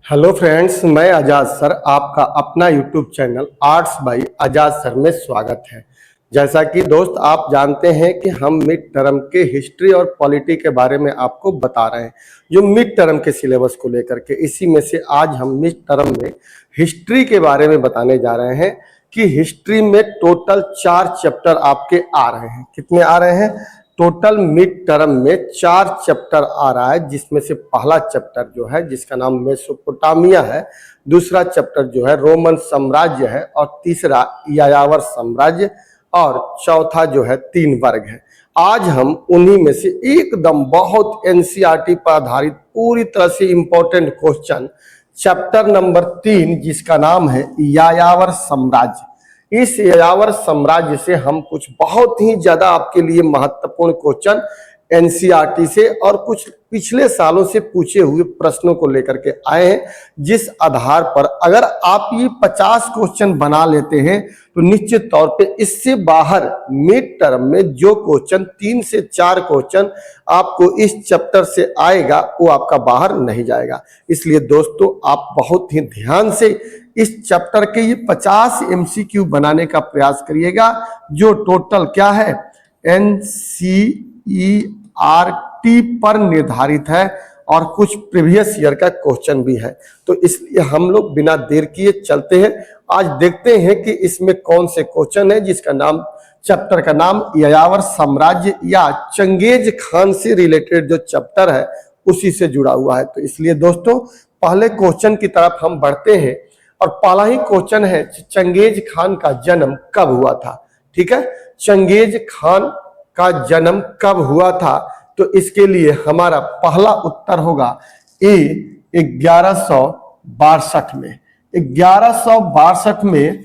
Hello friends, मैं आजाद sir आपका अपना यूट्यूब चैनल आर्ट्स बाय आजाद सर में स्वागत है। जैसा कि दोस्त आप जानते हैं कि हम मिड टर्म के हिस्ट्री और पॉलिटी के बारे में आपको बता रहे हैं, जो मिड टर्म के सिलेबस को लेकर के। इसी में से आज हम मिड टर्म में हिस्ट्री के बारे में बताने जा रहे हैं कि हिस्ट्री में टोटल 4 चैप्टर आपके आ रहे हैं। कितने आ रहे हैं? टोटल मिड टर्म में 4 चैप्टर आ रहा है, जिसमें से पहला चैप्टर जो है जिसका नाम मेसोपोटामिया है, दूसरा चैप्टर जो है रोमन साम्राज्य है, और तीसरा यायावर साम्राज्य, और चौथा जो है 3 वर्ग है। आज हम उन्हीं में से एकदम बहुत एनसीईआरटी पर आधारित पूरी तरह से इंपॉर्टेंट क्वेश्चन चैप्टर नंबर 3 जिसका नाम है यायावर साम्राज्य, इस यायावर साम्राज्य से हम कुछ बहुत ही ज्यादा आपके लिए महत्वपूर्ण क्वेश्चन एनसीईआरटी से और कुछ पिछले सालों से पूछे हुए प्रश्नों को लेकर के आए हैं, जिस आधार पर अगर आप ये 50 क्वेश्चन बना लेते हैं तो निश्चित तौर पे इससे बाहर मिड टर्म में जो क्वेश्चन 3 से 4 क्वेश्चन आपको इस चैप्टर से आएगा वो आपका बाहर नहीं जाएगा। इसलिए दोस्तों आप बहुत ही ध्यान से इस चैप्टर के ये 50 एमसीक्यू बनाने का प्रयास करिएगा, जो टोटल क्या है एनसीईआरटी पर निर्धारित है और कुछ प्रीवियस ईयर का क्वेश्चन भी है। तो इसलिए हम लोग बिना देर किए चलते हैं। आज देखते हैं कि इसमें कौन से क्वेश्चन है जिसका नाम चैप्टर का नाम यायावर साम्राज्य या चंगेज खान से रिलेटेड जो चैप्टर है उसी से जुड़ा हुआ है। तो इसलिए दोस्तों पहले क्वेश्चन की तरफ हम बढ़ते हैं और पहला ही क्वेश्चन है चंगेज खान का जन्म कब हुआ था। ठीक है, चंगेज खान का जन्म कब हुआ था? तो इसके लिए हमारा पहला उत्तर होगा ए 1162 में। 1162 में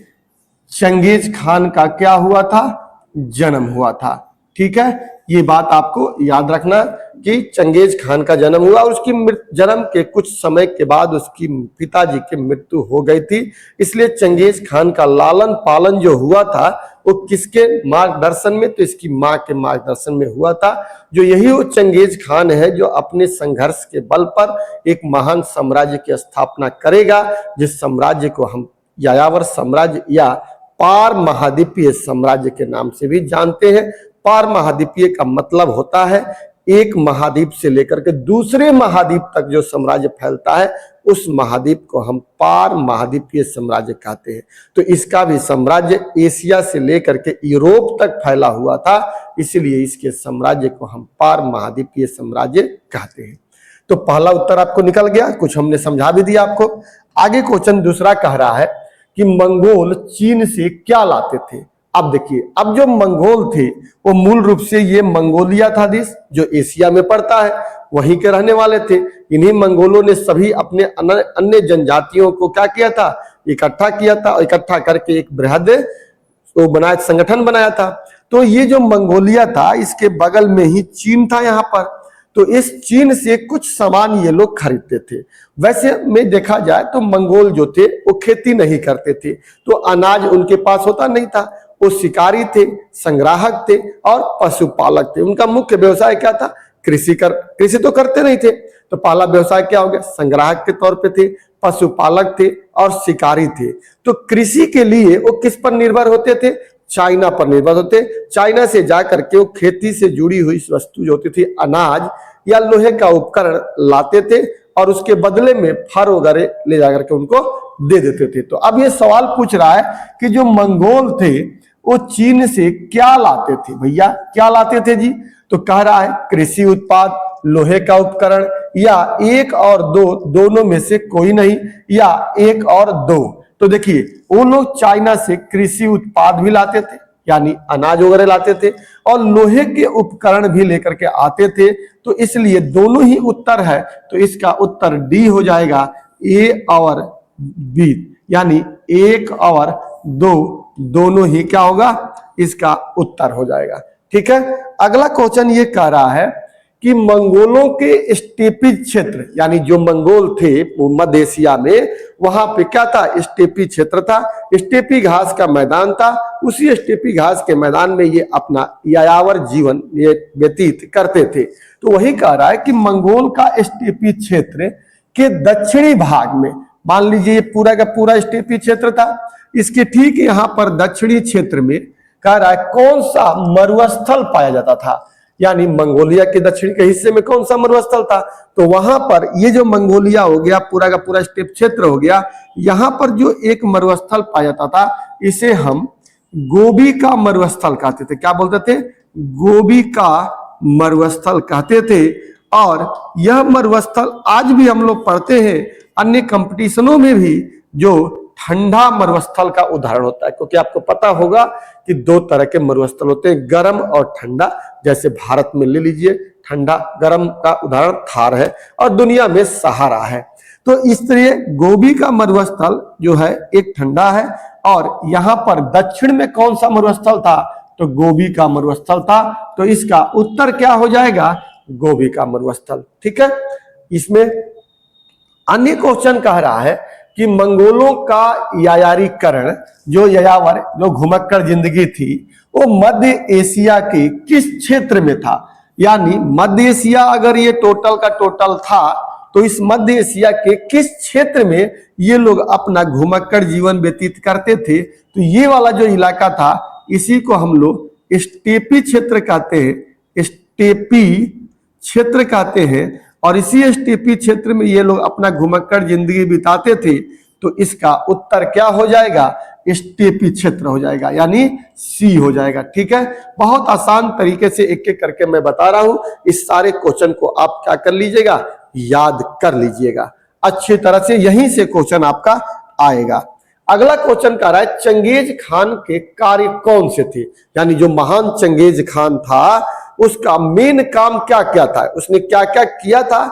चंगेज खान का क्या हुआ था? जन्म हुआ था। ठीक है, ये बात आपको याद रखना कि चंगेज खान का जन्म हुआ और उसकी जन्म के कुछ समय के बाद उसकी पिताजी की मृत्यु हो गई थी। इसलिए चंगेज खान का लालन पालन जो हुआ था वो किसके मार्गदर्शन में? तो इसकी माँ के मार्गदर्शन में हुआ था। जो यही वो चंगेज खान है जो अपने संघर्ष के बल पर एक महान साम्राज्य की स्थापना करेगा, जिस साम्राज्य को हम यायावर साम्राज्य या पार महाद्वीपीय साम्राज्य के नाम से भी जानते हैं। पार महाद्वीपीय का मतलब होता है एक महाद्वीप से लेकर के दूसरे महाद्वीप तक जो साम्राज्य फैलता है उस महाद्वीप को हम पार महाद्वीपीय साम्राज्य कहते हैं। तो इसका भी साम्राज्य एशिया से लेकर के यूरोप तक फैला हुआ था, इसलिए इसके साम्राज्य को हम पार महाद्वीपीय साम्राज्य कहते हैं। तो पहला उत्तर आपको निकल गया, कुछ हमने समझा भी दिया आपको। आगे क्वेश्चन दूसरा कह रहा है कि मंगोल चीन से क्या लाते थे। अब देखिए, अब जो मंगोल थे वो मूल रूप से ये मंगोलिया था देश जो एशिया में पड़ता है, वहीं के रहने वाले थे। इन्हीं मंगोलों ने सभी अपने अन्य जनजातियों को क्या किया था? इकट्ठा किया था और इकट्ठा करके एक बृहद वो बनाया, संगठन बनाया था। तो ये जो मंगोलिया था इसके बगल में ही चीन था यहाँ पर। तो इस चीन से कुछ सामान ये लोग खरीदते थे। वैसे में देखा जाए तो मंगोल जो थे वो खेती नहीं करते थे, तो अनाज उनके पास होता नहीं था। वो शिकारी थे, संग्राहक थे और पशुपालक थे। उनका मुख्य व्यवसाय क्या था? कृषि तो करते नहीं थे। तो पहला व्यवसाय क्या हो गया? संग्राहक के तौर पे थे, पशुपालक थे और शिकारी थे। तो कृषि के लिए वो किस पर निर्भर होते थे? चाइना पर निर्भर होते। चाइना से जाकर के वो खेती से जुड़ी हुई वस्तु जो होती थी, अनाज या लोहे का उपकरण लाते थे और उसके बदले में फर वगैरह ले जाकर के उनको दे देते थे। तो अब ये सवाल पूछ रहा है कि जो मंगोल थे वो चीन से क्या लाते थे? भैया क्या लाते थे जी? तो कह रहा है कृषि उत्पाद, लोहे का उपकरण, या एक और दो, दोनों में से कोई नहीं, या एक और दो। तो देखिए वो लोग चाइना से कृषि उत्पाद भी लाते थे यानी अनाज वगैरह लाते थे और लोहे के उपकरण भी लेकर के आते थे। तो इसलिए दोनों ही उत्तर है। तो इसका उत्तर डी हो जाएगा, ए और बी, यानी एक और दो दोनों ही क्या होगा? इसका उत्तर हो जाएगा। ठीक है, अगला क्वेश्चन ये कह रहा है कि मंगोलों के स्टेपी क्षेत्र, यानी जो मंगोल थे मध्य एशिया में, वहां पे क्या था? स्टेपी क्षेत्र था, स्टेपी घास का मैदान था। उसी स्टेपी घास के मैदान में ये अपना यायावर जीवन ये व्यतीत करते थे। तो वही कह रहा है कि मंगोल का स्टेपी क्षेत्र के दक्षिणी भाग में, मान लीजिए ये पूरा का पूरा स्टेपी क्षेत्र था, इसके ठीक यहां पर दक्षिणी क्षेत्र में कह रहा है कौन सा मरुस्थल पाया जाता था, यानी मंगोलिया के दक्षिण के हिस्से में कौन सा मरुस्थल था। तो वहां पर ये जो मंगोलिया हो गया, पूरा का पूरा स्टेप क्षेत्र हो गया, यहां पर जो एक मरुस्थल पाया जाता था इसे हम गोबी का मरुस्थल कहते थे। क्या बोलते थे? गोबी का मरुस्थल कहते थे। और यह मरुस्थल आज भी हम लोग पढ़ते हैं अन्य कंपटीशनों में भी, जो ठंडा मरुस्थल का उदाहरण होता है, क्योंकि आपको पता होगा कि दो तरह के मरुस्थल होते हैं, गर्म और ठंडा। जैसे भारत में ले लीजिए, ठंडा गर्म का उदाहरण थार है और दुनिया में सहारा है। तो इस तरह गोबी का मरुस्थल जो है एक ठंडा है, और यहां पर दक्षिण में कौन सा मरुस्थल था? तो गोबी का मरुस्थल था। तो इसका उत्तर क्या हो जाएगा? गोबी का मरुस्थल। ठीक है। इसमें अन्य क्वेश्चन कह रहा है कि मंगोलों का यायारीकरण, जो यायावर, जो घुमक्कड़ जिंदगी थी, वो मध्य एशिया के किस क्षेत्र में था? यानी मध्य एशिया अगर ये टोटल का टोटल था, तो इस मध्य एशिया के किस क्षेत्र में ये लोग अपना घुमक्कड़ जीवन व्यतीत करते थे? तो ये वाला जो इलाका था, इसी को हम लोग स्टेपी क्षेत्र कहते हैं, स्टेपी क्षेत्र कहते हैं। और इसी स्टेपी क्षेत्र में ये लोग अपना घुमक्कड़ जिंदगी बिताते थे। तो इसका उत्तर क्या हो जाएगा? स्टेपी क्षेत्र हो जाएगा, यानी सी हो जाएगा। ठीक है। बहुत आसान तरीके से एक एक करके मैं बता रहा हूं। इस सारे क्वेश्चन को आप क्या कर लीजिएगा? याद कर लीजिएगा अच्छी तरह से, यहीं से क्वेश्चन आपका आएगा। अगला क्वेश्चन कह रहा है चंगेज खान के कार्य कौन से थे? यानी जो महान चंगेज खान था, उसका मेन काम क्या क्या था, उसने क्या क्या किया था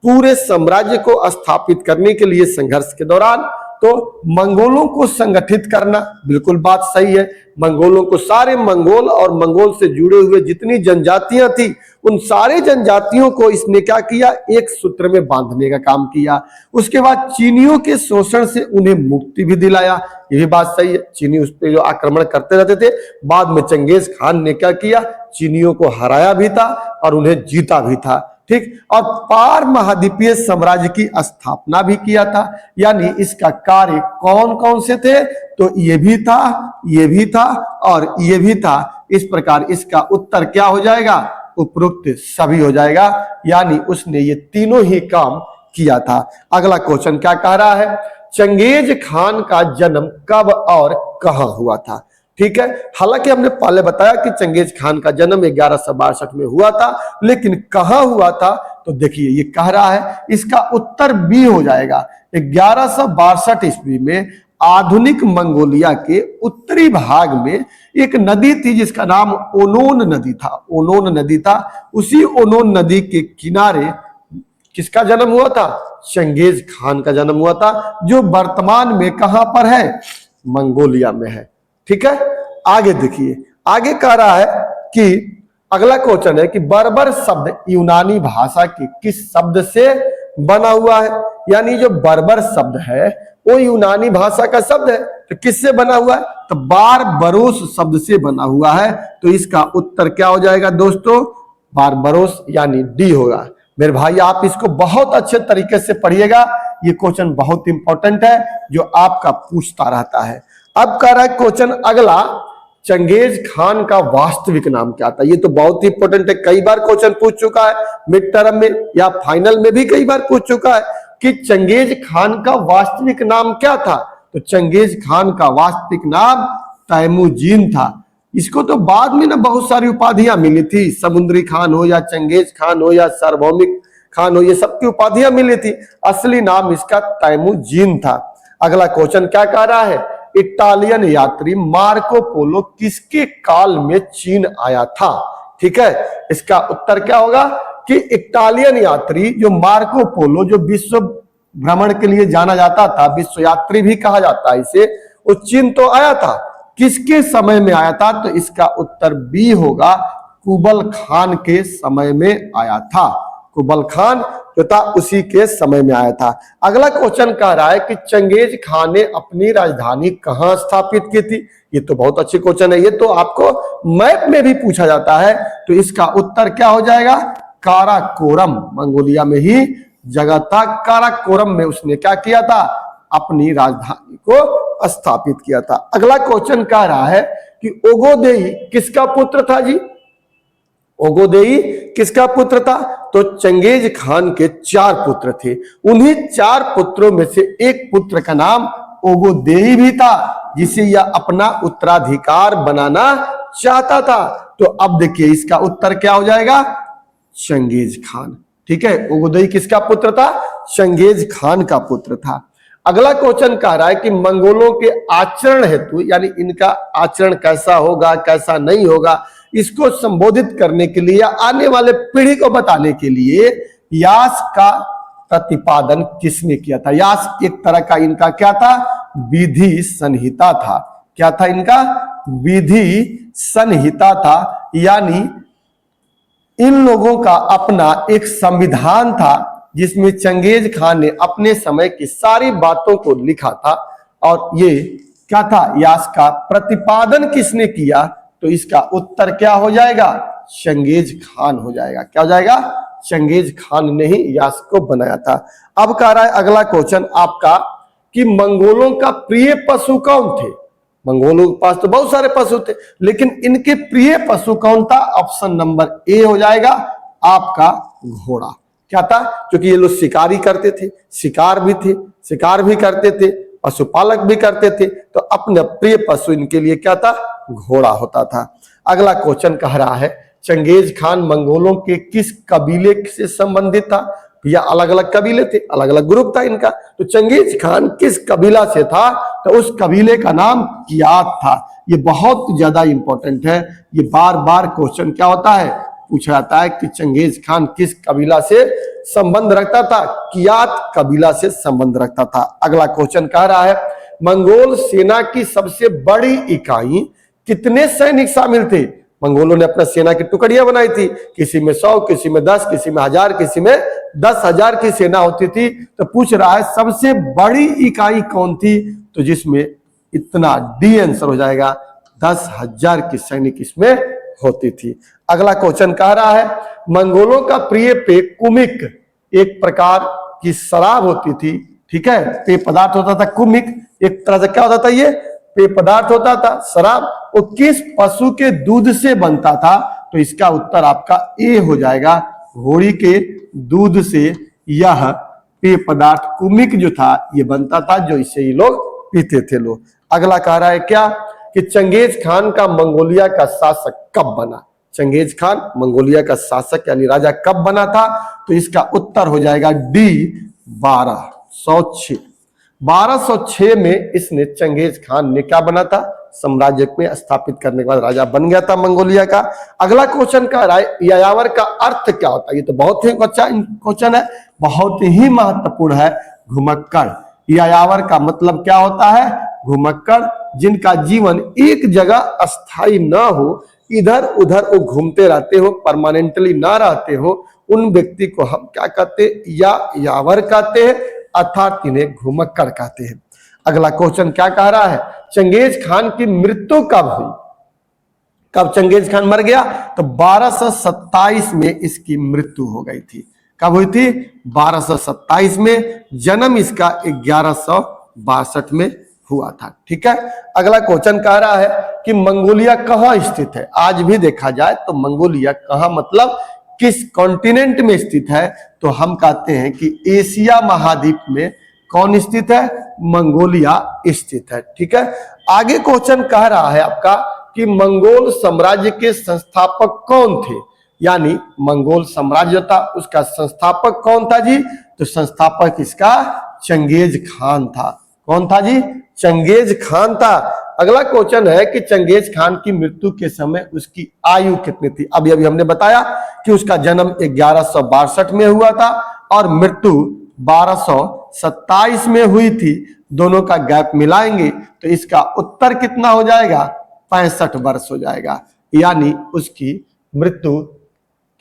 पूरे साम्राज्य को स्थापित करने के लिए संघर्ष के दौरान? तो मंगोलों को संगठित करना, बिल्कुल बात सही है। मंगोलों को, सारे मंगोल और मंगोल से जुड़े हुए जितनी जनजातियां थी, उन सारे जनजातियों को इसने क्या किया? एक सूत्र में बांधने का काम किया। उसके बाद चीनियों के शोषण से उन्हें मुक्ति भी दिलाया, ये भी बात सही है। चीनी उस पर जो आक्रमण करते रहते थे, बाद में चंगेज खान ने क्या किया? चीनियों को हराया भी था और उन्हें जीता भी था। ठीक। और पार महाद्वीपीय साम्राज्य की स्थापना भी किया था। यानी इसका कार्य कौन कौन से थे? तो ये भी था, ये भी था और ये भी था। इस प्रकार इसका उत्तर क्या हो जाएगा? उपरोक्त सभी हो जाएगा, यानी उसने ये तीनों ही काम किया था। अगला क्वेश्चन क्या कह रहा है? चंगेज खान का जन्म कब और कहां हुआ था? ठीक है। हालांकि हमने पहले बताया कि चंगेज खान का जन्म 1162 में हुआ था, लेकिन कहां हुआ था? तो देखिए ये कह रहा है, इसका उत्तर बी हो जाएगा। 1162 ईस्वी में आधुनिक मंगोलिया के उत्तरी भाग में एक नदी थी जिसका नाम ओनोन नदी था। ओनोन नदी था। उसी ओनोन नदी के किनारे किसका जन्म हुआ था? चंगेज खान का जन्म हुआ था, जो वर्तमान में कहां पर है? मंगोलिया में है। ठीक है। आगे देखिए, आगे कह रहा है कि अगला क्वेश्चन है कि बर्बर शब्द यूनानी भाषा के किस शब्द से बना हुआ है? यानी जो बर्बर शब्द है वो यूनानी भाषा का शब्द है, तो किससे बना हुआ है? तो बारबरोस शब्द से बना हुआ है। तो इसका उत्तर क्या हो जाएगा दोस्तों? बारबरोस, यानी डी होगा। मेरे भाई आप इसको बहुत अच्छे तरीके से पढ़िएगा, ये क्वेश्चन बहुत इंपॉर्टेंट है जो आपका पूछता रहता है। अब कह रहा है क्वेश्चन अगला, चंगेज खान का वास्तविक नाम क्या था? ये तो बहुत ही इंपॉर्टेंट है, कई बार क्वेश्चन पूछ चुका है, मिड टर्म में या फाइनल में भी कई बार पूछ चुका है कि चंगेज खान का वास्तविक नाम क्या था? तो चंगेज खान का वास्तविक नाम तैमूजीन था। इसको तो बाद में ना बहुत सारी उपाधियां मिली थी, समुद्री खान हो या चंगेज खान हो या सार्वभौमिक खान हो, ये सबकी उपाधियां मिली थी। असली नाम इसका तैमूजीन था। अगला क्वेश्चन क्या कह रहा है? इटालियन यात्री मार्को पोलो किसके काल में चीन आया था? ठीक है। इसका उत्तर क्या होगा कि इटालियन यात्री जो मार्को पोलो, जो विश्व भ्रमण के लिए जाना जाता था, विश्व यात्री भी कहा जाता है इसे, वो चीन तो आया था। किसके समय में आया था? तो इसका उत्तर बी होगा, कुबल खान के समय में आया था। कुबल खान जो था उसी के समय में आया था। अगला क्वेश्चन कह रहा है कि चंगेज खान ने अपनी राजधानी कहां स्थापित की थी? ये तो बहुत अच्छी क्वेश्चन है, ये तो आपको मैप में भी पूछा जाता है। तो इसका उत्तर क्या हो जाएगा? काराकोरम, मंगोलिया में ही जगह था, काराकोरम में उसने क्या किया था, अपनी राजधानी को स्थापित किया था। अगला क्वेश्चन कह रहा है कि ओगोदेई किसका पुत्र था जी, ओगोदेई किसका पुत्र था, तो चंगेज खान के 4 पुत्र थे। उन्हीं 4 पुत्रों में से एक पुत्र का नाम ओगोदेई भी था, जिसे यह अपना उत्तराधिकार बनाना चाहता था। तो अब देखिए इसका उत्तर क्या हो जाएगा, चंगेज खान। ठीक है, ओगोदेई किसका पुत्र था, चंगेज खान का पुत्र था। अगला क्वेश्चन कह रहा है कि मंगोलों के आचरण हेतु, यानी इनका आचरण कैसा होगा कैसा नहीं होगा, इसको संबोधित करने के लिए, आने वाले पीढ़ी को बताने के लिए यास का प्रतिपादन किसने किया था। यास एक तरह का इनका क्या था, विधि संहिता था। क्या था इनका, विधि संहिता था, यानी इन लोगों का अपना एक संविधान था जिसमें चंगेज खान ने अपने समय की सारी बातों को लिखा था। और ये क्या था, यास का प्रतिपादन किसने किया, तो इसका उत्तर क्या हो जाएगा, चंगेज खान हो जाएगा। क्या हो जाएगा, चंगेज खान ने ही यास को बनाया था। अब कह रहा है अगला क्वेश्चन आपका कि मंगोलों का प्रिय पशु कौन थे। मंगोलों के पास तो बहुत सारे पशु थे, लेकिन इनके प्रिय पशु कौन था, ऑप्शन नंबर ए हो जाएगा आपका घोड़ा। क्या था, क्योंकि ये लोग शिकारी करते थे, शिकार भी करते थे, पशुपालक भी करते थे, तो अपने प्रिय पशु इनके लिए क्या था, घोड़ा होता था। अगला क्वेश्चन कह रहा है चंगेज खान मंगोलों के किस कबीले से संबंधित था, या अलग अलग कबीले थे, अलग अलग ग्रुप था इनका, तो चंगेज खान किस कबीला से था, तो उस कबीले का नाम कियात था। ये बहुत ज्यादा इंपॉर्टेंट है, ये बार बार क्वेश्चन क्या होता है, पूछा जाता है कि चंगेज खान किस कबीला से संबंध रखता था, कियात कबीला से संबंध रखता था। अगला क्वेश्चन कह रहा है मंगोल सेना की सबसे बड़ी इकाई कितने सैनिक शामिल थे। मंगोलों ने अपना सेना की टुकड़ियां बनाई थी, किसी में 100, किसी में 10, किसी में 1000, किसी में 10,000 की सेना होती थी। तो पूछ रहा है सबसे बड़ी इकाई कौन थी, तो जिसमें इतना डी आंसर हो जाएगा, 10,000 की सैनिक इसमें होती थी। अगला क्वेश्चन कह रहा है मंगोलों का प्रिय पेय कुमिक एक प्रकार की शराब होती थी। ठीक है, पेय पदार्थ होता था कुमिक, एक तरह से क्या होता था, ये पेय पदार्थ होता था शराब। वो किस पशु के दूध से बनता था, तो इसका उत्तर आपका ए हो जाएगा, घोड़ी के दूध से यह पेय पदार्थ कुमिक जो था ये बनता था, जो इसे ये लोग पीते थे लोग। अगला कह रहा है क्या कि चंगेज खान का मंगोलिया का शासक कब बना। चंगेज खान मंगोलिया का शासक यानी राजा कब बना था, तो इसका उत्तर हो जाएगा डी 1206। 1206 में इसने चंगेज खान ने क्या बना था, साम्राज्य में स्थापित करने के बाद राजा बन गया था मंगोलिया का। अगला क्वेश्चन कह रहा है यायावर का अर्थ क्या होता है। ये तो बहुत ही अच्छा क्वेश्चन है, बहुत ही महत्वपूर्ण है। घुमक्कड़, यायावर का मतलब क्या होता है, घुमक्कड़, जिनका जीवन एक जगह अस्थाई न हो, इधर उधर वो घूमते रहते हो, परमानेंटली ना रहते हो, उन व्यक्ति को हम क्या कहते हैं, यायावर कहते हैं, अर्थात इन्हें घुमक्कड़ कहते हैं। अगला क्वेश्चन क्या कह रहा है चंगेज खान की मृत्यु कब हुई, कब चंगेज खान मर गया, तो 1227 में इसकी मृत्यु हो गई थी। कब हुई थी, 1227 में। जन्म इसका 1162 में हुआ था। ठीक है, अगला क्वेश्चन कह रहा है कि मंगोलिया कहाँ स्थित है। आज भी देखा जाए तो मंगोलिया कहाँ मतलब किस कॉन्टिनेंट में स्थित है, तो हम कहते हैं कि एशिया महाद्वीप में कौन स्थित है, मंगोलिया स्थित है। ठीक है, आगे क्वेश्चन कह रहा है आपका कि मंगोल साम्राज्य के संस्थापक कौन थे, यानी मंगोल साम्राज्य था उसका संस्थापक कौन था जी, तो संस्थापक इसका चंगेज खान था। कौन था जी, चंगेज खान था। अगला क्वेश्चन है कि चंगेज खान की मृत्यु के समय उसकी आयु कितनी थी। अभी अभी हमने बताया कि उसका जन्म 1162 में हुआ था और मृत्यु 1227 में हुई थी। दोनों का गैप मिलाएंगे तो इसका उत्तर कितना हो जाएगा, 65 वर्ष हो जाएगा। यानी उसकी मृत्यु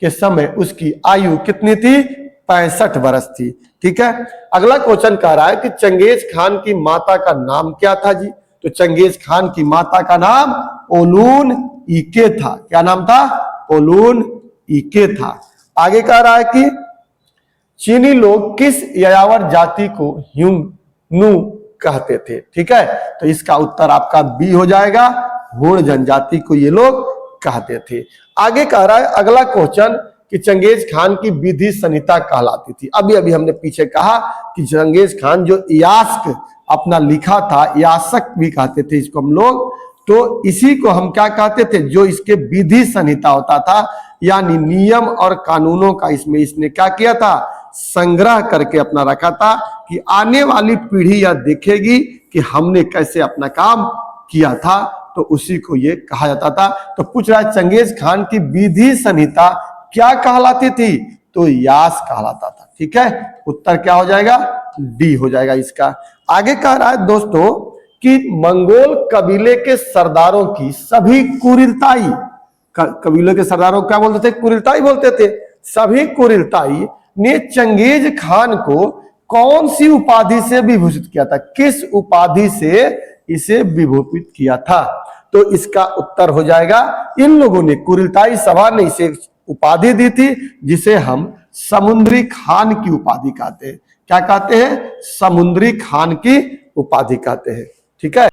के समय उसकी आयु कितनी थी, 65 वर्ष थी। ठीक है, अगला क्वेश्चन कह रहा है कि चंगेज खान की माता का नाम क्या था जी, तो चंगेज खान की माता का नाम ओलून ईके था। क्या नाम था, ओलून ईके था। आगे कह रहा है कि चीनी लोग किस यायावर जाति को ह्यूनु कहते थे? ठीक है, तो इसका उत्तर आपका बी हो जाएगा, हुण जनजाति को ये लोग कहते थे। आगे कह रहा है अगला क्वेश्चन कि चंगेज खान की विधि संहिता कहलाती थी। अभी अभी हमने पीछे कहा कि चंगेज खान जो यास्क अपना लिखा था, यासक भी कहते थे इसको हम लोग, तो इसी को हम क्या कहते थे, जो इसके विधि संहिता होता था, यानी नियम और कानूनों का इसमें इसने क्या किया था, संग्रह करके अपना रखा था कि आने वाली पीढ़ी यह देखेगी कि हमने कैसे अपना काम किया था, तो उसी को ये कहा जाता था। तो पूछ रहा है चंगेज खान की विधि संहिता क्या कहलाती थी, तो यास कहलाता था। ठीक है, उत्तर क्या हो जाएगा, डी हो जाएगा इसका। आगे कह रहा है दोस्तों कि मंगोल कबीले के सरदारों की सभी कुरिलताई, कबीले के सरदारों को क्या बोलते थे, कुरिलताई बोलते थे, सभी कुरिलताई ने चंगेज खान को कौन सी उपाधि से विभूषित किया था, किस उपाधि से इसे विभूषित किया था, तो इसका उत्तर हो जाएगा इन लोगों ने, कुरिलताई सभा ने इसे उपाधि दी थी जिसे हम समुद्री खान की उपाधि कहते हैं। क्या कहते हैं, समुद्री खान की उपाधि कहते हैं। ठीक है,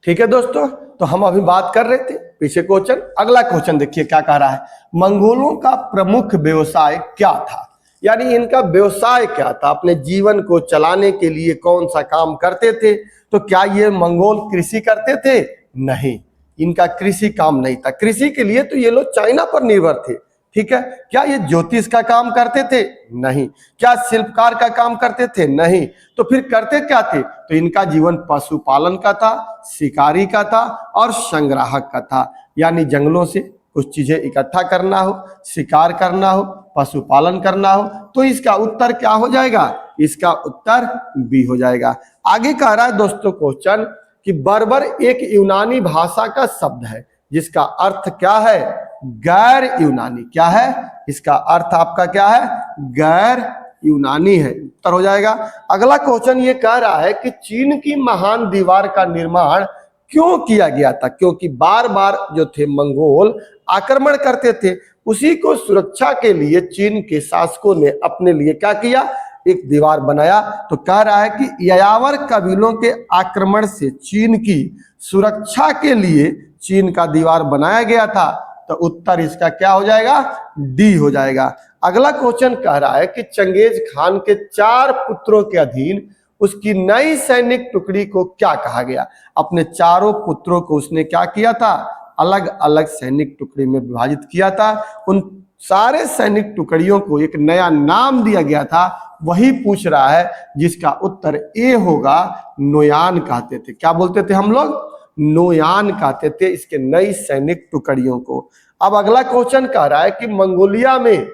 ठीक है दोस्तों, तो हम अभी बात कर रहे थे पीछे क्वेश्चन। अगला क्वेश्चन देखिए क्या कह रहा है, मंगोलों का प्रमुख व्यवसाय क्या था, यानी इनका व्यवसाय क्या था, अपने जीवन को चलाने के लिए कौन सा काम करते थे। तो क्या ये मंगोल कृषि करते थे, नहीं, इनका कृषि काम नहीं था। कृषि के लिए तो ये लोग चाइना पर निर्भर थे। ठीक है, क्या ये ज्योतिष का काम करते थे, नहीं। क्या शिल्पकार का काम करते थे, नहीं। तो फिर करते क्या थे, तो इनका जीवन पशुपालन का था, शिकारी का था और संग्राहक का था, यानी जंगलों से कुछ चीजें इकट्ठा करना हो, शिकार करना हो, पशुपालन करना हो, तो इसका उत्तर क्या हो जाएगा, इसका उत्तर बी हो जाएगा। आगे कह रहा है दोस्तों क्वेश्चन कि बर्बर एक यूनानी भाषा का शब्द है जिसका अर्थ क्या है, गैर यूनानी। क्या है, इसका अर्थ आपका क्या है, गैर यूनानी है, उत्तर हो जाएगा। अगला क्वेश्चन ये कह रहा है कि चीन की महान दीवार का निर्माण क्यों किया गया था, क्योंकि बार बार जो थे मंगोल आक्रमण करते थे, उसी को सुरक्षा के लिए चीन के शासकों ने अपने लिए क्या किया, एक दीवार बनाया। तो कह रहा है कि यायावर कबीलों के आक्रमण से चीन की सुरक्षा के लिए चीन का दीवार बनाया गया था, तो उत्तर इसका क्या हो जाएगा, डी हो जाएगा। अगला क्वेश्चन कह रहा है कि चंगेज खान के 4 पुत्रों के अधीन उसकी नई सैनिक टुकड़ी को क्या कहा गया। अपने चारों पुत्रों को उसने क्या किया था, अलग अलग सैनिक टुकड़ी में विभाजित किया था। उन सारे सैनिक टुकड़ियों को एक नया नाम दिया गया था, वही पूछ रहा है, जिसका उत्तर ए होगा, नोयान कहते थे। क्या बोलते थे हम लोग, नोयान कहते थे इसके नई सैनिक टुकड़ियों को। अब अगला क्वेश्चन कह रहा है कि मंगोलिया में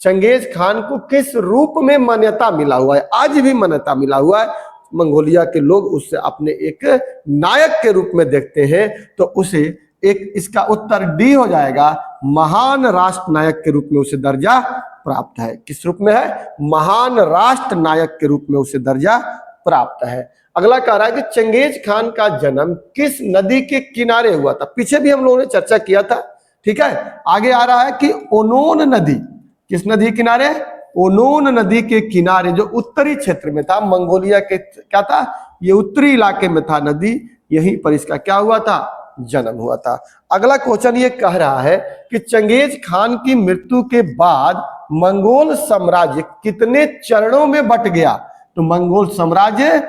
चंगेज खान को किस रूप में मान्यता मिला हुआ है, आज भी मान्यता मिला हुआ है। मंगोलिया के लोग उसे अपने एक नायक के रूप में देखते हैं, तो उसे एक, इसका उत्तर डी हो जाएगा, महान राष्ट्र नायक के रूप में उसे दर्जा प्राप्त है। किस रूप में है, महान राष्ट्र नायक के रूप में उसे दर्जा प्राप्त है। अगला कह रहा है कि चंगेज खान का जन्म किस नदी के किनारे हुआ था, पीछे भी हम लोगों ने चर्चा किया था। ठीक है, आगे आ रहा है कि ओनोन नदी, किस नदी किनारे, ओनोन नदी के किनारे, जो उत्तरी क्षेत्र में था मंगोलिया के, क्या था, ये उत्तरी इलाके में था नदी, यहीं पर इसका क्या हुआ था, जन्म हुआ था। अगला क्वेश्चन ये कह रहा है कि चंगेज खान की मृत्यु के बाद मंगोल साम्राज्य कितने चरणों में बट गया। तो मंगोल साम्राज्य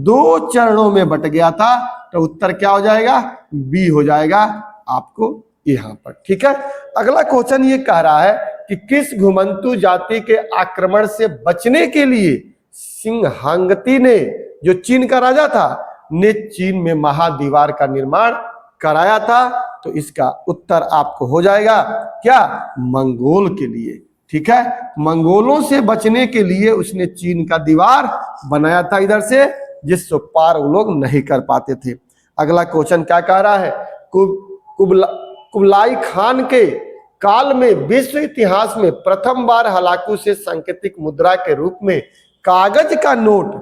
2 चरणों में बट गया था, तो उत्तर क्या हो जाएगा, बी हो जाएगा आपको यहां पर। ठीक है, अगला क्वेश्चन ये कह रहा है कि किस घुमंतु जाति के आक्रमण से बचने के लिए सिंहांगती ने, जो चीन का राजा था, ने चीन में महादीवार का निर्माण कराया था। तो इसका उत्तर आपको हो जाएगा क्या, मंगोल के लिए। ठीक है, मंगोलों से बचने के लिए उसने चीन का दीवार बनाया था इधर से, जिससे पार वो लोग नहीं कर पाते थे। अगला क्वेश्चन क्या कह रहा है, कुबलाई खान के काल में विश्व इतिहास में प्रथम बार हलाकू से सांकेतिक मुद्रा के रूप में कागज का नोट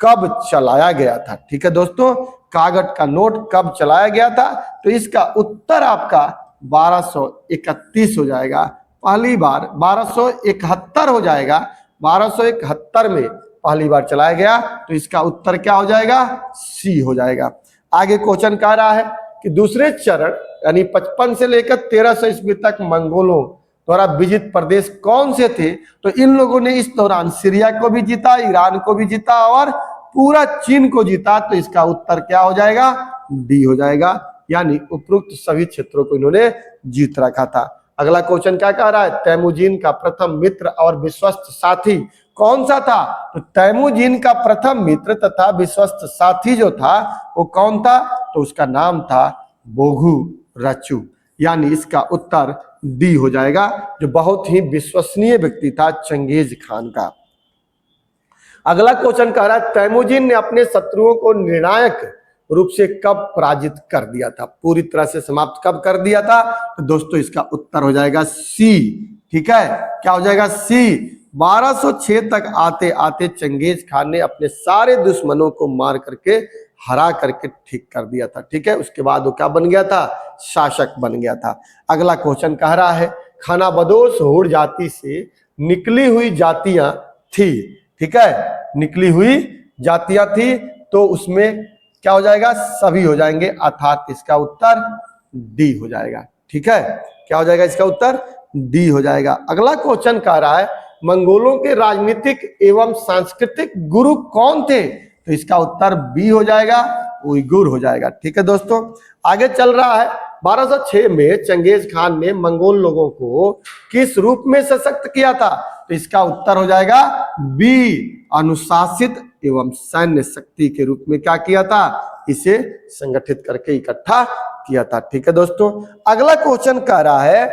कब चलाया गया था। ठीक है दोस्तों, कागज का नोट कब चलाया गया था, तो इसका उत्तर आपका 1231 हो जाएगा। पहली बार 1271 हो जाएगा, 1271 में पहली बार चलाया गया, तो इसका उत्तर क्या हो जाएगा? सी हो जाएगा। आगे क्वेश्चन कह रहा है कि दूसरे चरण यानी 55 से लेकर 1300 ईस्वी तक मंगोलों द्वारा विजित प्रदेश कौन से थे? तो इन लोगों ने इस दौरान सीरिया को भी जीता, ईरान को भी जीता और पूरा चीन को जीता। तो इसका उत्तर क्या हो जाएगा? डी हो जाएगा, यानी उपरोक्त सभी क्षेत्रों को इन्होंने जीत रखा था। अगला क्वेश्चन क्या कह रहा है? तैमूजिन का प्रथम मित्र और विश्वस्त साथी कौन सा था? तो तैमूजिन का प्रथम मित्र तथा विश्वस्त साथी जो था वो कौन था? तो उसका नाम था बोघु रचु, यानी इसका उत्तर डी हो जाएगा, जो बहुत ही विश्वसनीय व्यक्ति था चंगेज खान का। अगला क्वेश्चन कह रहा है तैमूजिन ने अपने शत्रुओं को निर्णायक रूप से कब पराजित कर दिया था? पूरी तरह से समाप्त कब कर दिया था? तो दोस्तों इसका उत्तर हो जाएगा सी। ठीक है, क्या हो जाएगा? सी। 1206 तक आते आते चंगेज खान ने अपने सारे दुश्मनों को मार करके हरा करके ठीक कर दिया था। ठीक है, उसके बाद वो क्या बन गया था? शासक बन गया था। अगला क्वेश्चन कह रहा है खानाबदोश होड़ जाति से निकली हुई जातियां थी। ठीक है, निकली हुई जातियां थी, तो उसमें क्या हो जाएगा? सभी हो जाएंगे, अर्थात इसका उत्तर डी हो जाएगा। ठीक है, क्या हो जाएगा? इसका उत्तर डी हो जाएगा। अगला क्वेश्चन कह रहा है मंगोलों के राजनीतिक एवं सांस्कृतिक गुरु कौन थे? तो इसका उत्तर बी हो जाएगा, उइगुर हो जाएगा। ठीक है दोस्तों, आगे चल रहा है 1206 में चंगेज खान ने मंगोल लोगों को किस रूप में सशक्त किया था? तो इसका उत्तर हो जाएगा बी, अनुशासित एवं सैन्य शक्ति के रूप में क्या किया था? इसे संगठित करके इकट्ठा किया था। ठीक है दोस्तों, अगला क्वेश्चन कह रहा है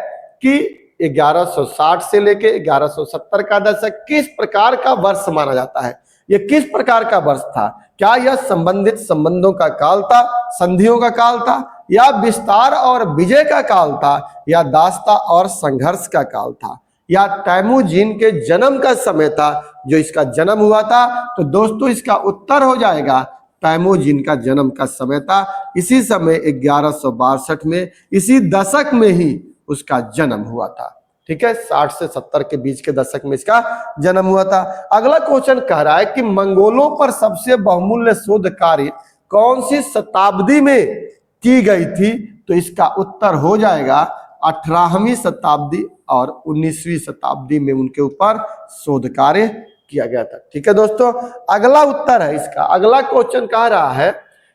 कि 1160 से लेके 1170 का दशक किस प्रकार का वर्ष माना जाता है? यह किस प्रकार का वर्ष था? क्या यह संबंधित संबंधों का काल था, संधियों का काल था, या विस्तार और विजय का काल था, या दासता और संघर्ष का काल था, या तैमूजिन के जन्म का समय था जो इसका जन्म हुआ था? तो दोस्तों इसका उत्तर हो जाएगा तैमूजिन का जन्म का समय था। इसी समय 1162 में, इसी दशक में ही उसका जन्म हुआ था। ठीक है, 60 से 70 के बीच के दशक में इसका जन्म हुआ था। अगला क्वेश्चन कह रहा है कि मंगोलों पर सबसे बहुमूल्य शोध कार्य कौन सी शताब्दी में की गई थी? तो इसका उत्तर हो जाएगा 18वीं शताब्दी और 19वीं शताब्दी में उनके ऊपर शोध कार्य किया गया था। ठीक है दोस्तों, अगला उत्तर है इसका। अगला क्वेश्चन कह रहा है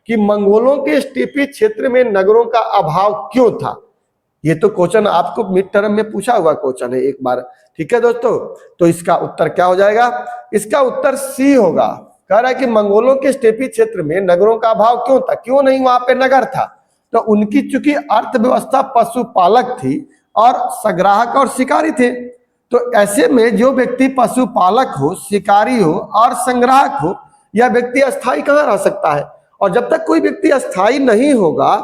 कि मंगोलों के स्टीपी क्षेत्र में नगरों का अभाव क्यों था? ये तो क्वेश्चन आपको मिड टर्म में पूछा हुआ क्वेश्चन है एक बार। ठीक है दोस्तों, तो इसका उत्तर क्या हो जाएगा? इसका उत्तर सी होगा। कह रहा है कि मंगोलों के स्टेपी क्षेत्र में नगरों का अभाव क्यों था? क्यों नहीं वहां पे नगर था? तो उनकी चूंकि अर्थव्यवस्था पशुपालक थी और संग्राहक और शिकारी थे, तो ऐसे में जो व्यक्ति पशुपालक हो, शिकारी हो और संग्राहक हो, यह व्यक्ति अस्थायी कहाँ रह सकता है? और जब तक कोई व्यक्ति अस्थायी नहीं होगा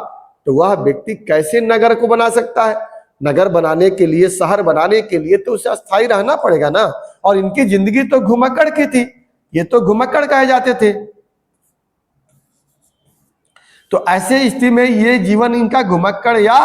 तो वह व्यक्ति कैसे नगर को बना सकता है? नगर बनाने के लिए, शहर बनाने के लिए तो उसे अस्थायी रहना पड़ेगा ना। और इनकी जिंदगी तो घुमक्कड़ की थी, ये तो घुमक्कड़ कहे जाते थे। तो ऐसे स्थिति में ये जीवन इनका घुमक्कड़ या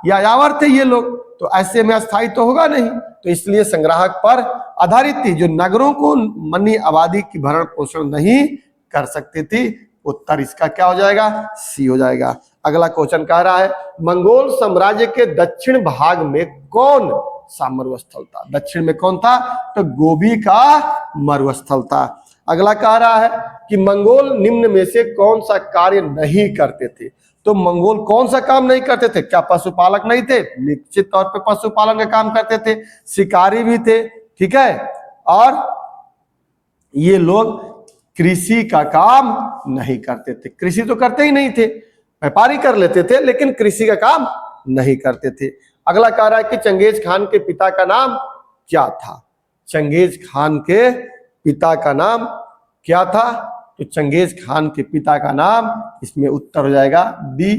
यायावर थे ये लोग, तो ऐसे में अस्थायी तो होगा नहीं। तो इसलिए संग्राहक पर आधारित थी, जो नगरों को मनी आबादी की भरण पोषण नहीं कर सकती थी। उत्तर इसका क्या हो जाएगा? सी हो जाएगा। अगला क्वेश्चन कह रहा है मंगोल साम्राज्य के दक्षिण भाग में कौन सा मरुस्थल था? दक्षिण में कौन था? तो गोबी का मरुस्थल था। अगला कह रहा है कि मंगोल निम्न में से कौन सा कार्य नहीं करते थे? तो मंगोल कौन सा काम नहीं करते थे? क्या पशुपालक नहीं थे? निश्चित तौर पे पशुपालन का काम करते थे, शिकारी भी थे। ठीक है, और ये लोग कृषि का काम नहीं करते थे। कृषि तो करते ही नहीं थे, व्यापारी कर लेते थे, लेकिन कृषि का काम नहीं करते थे। अगला कह रहा है कि चंगेज खान के पिता का नाम क्या था? चंगेज खान के पिता का नाम क्या था? तो चंगेज खान के पिता का नाम, इसमें उत्तर हो जाएगा डी,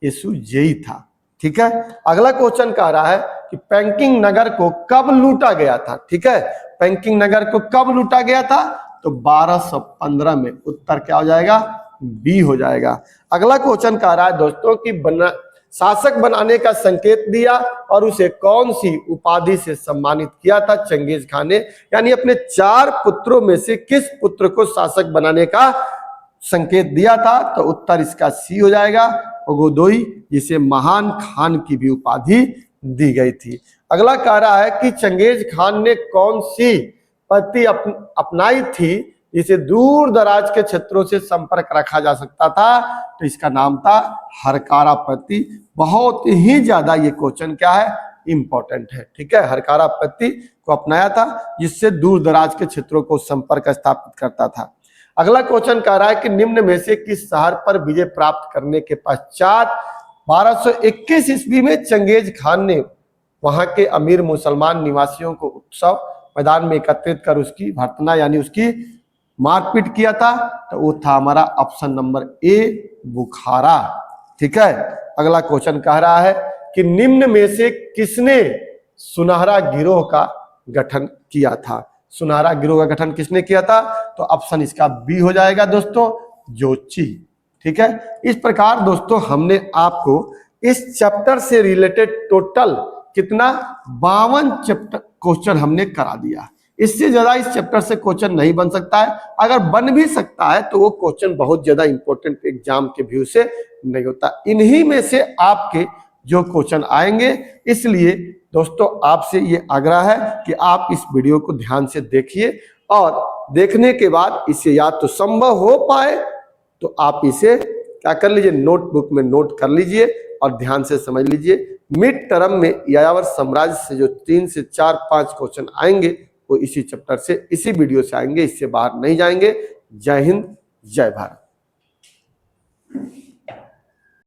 येसुजेई था। ठीक है, अगला क्वेश्चन कह रहा है कि पैंकिंग नगर को कब लूटा गया था? ठीक है, पैंकिंग नगर को कब लूटा गया था? तो 1215 में। उत्तर क्या हो जाएगा? बी हो जाएगा। अगला क्वेश्चन कह रहा है दोस्तों कि शासक बनाने का संकेत दिया और उसे कौन सी उपाधि से सम्मानित किया था चंगेज खान ने, यानी अपने 4 पुत्रों में से किस पुत्र को शासक बनाने का संकेत दिया था? तो उत्तर इसका सी हो जाएगा, ओगोदोई, जिसे महान खान की भी उपाधि दी गई थी। अगला कह रहा है कि चंगेज खान ने कौन सी पद्धति अपनाई थी जिसे दूर दराज के क्षेत्रों से संपर्क रखा जा सकता था? तो इसका नाम था हरकारा पद्धति। बहुत ही ज्यादा ये क्वेश्चन क्या है, इंपॉर्टेंट है। ठीक है, हरकारा पद्धति को अपनाया था जिससे दूर दराज के क्षेत्रों को संपर्क स्थापित करता था। अगला क्वेश्चन कह रहा है कि निम्न में से किस शहर पर विजय प्राप्त करने के पश्चात 1221 ईस्वी में चंगेज खान ने वहां के अमीर मुसलमान निवासियों को उत्सव मैदान में एकत्रित कर उसकी भर्तना यानी उसकी मारपीट किया था? तो वो था हमारा ऑप्शन नंबर ए, बुखारा। ठीक है, अगला क्वेश्चन कह रहा है कि निम्न में से किसने सुनहरा गिरोह का गठन किया था? सुनहरा गिरोह का गठन किसने किया था? तो ऑप्शन इसका बी हो जाएगा दोस्तों, जोची। ठीक है, इस प्रकार दोस्तों हमने आपको इस चैप्टर से रिलेटेड टोटल कितना 52 चैप्टर क्वेश्चन हमने करा दिया। इससे ज्यादा इस चैप्टर से क्वेश्चन नहीं बन सकता है। अगर बन भी सकता है तो वो क्वेश्चन बहुत ज्यादा इंपॉर्टेंट एग्जाम के व्यू से नहीं होता। इन्हीं में से आपके जो क्वेश्चन आएंगे, इसलिए दोस्तों आपसे ये आग्रह है कि आप इस वीडियो को ध्यान से देखिए और देखने के बाद इसे या तो संभव हो पाए तो आप इसे क्या कर लीजिए, नोटबुक में नोट कर लीजिए और ध्यान से समझ लीजिए। मिड टर्म में यायावर साम्राज्य से जो 3 से 4-5 क्वेश्चन आएंगे वो इसी चैप्टर से, इसी वीडियो से आएंगे, इससे बाहर नहीं जाएंगे। जय हिंद, जय भारत।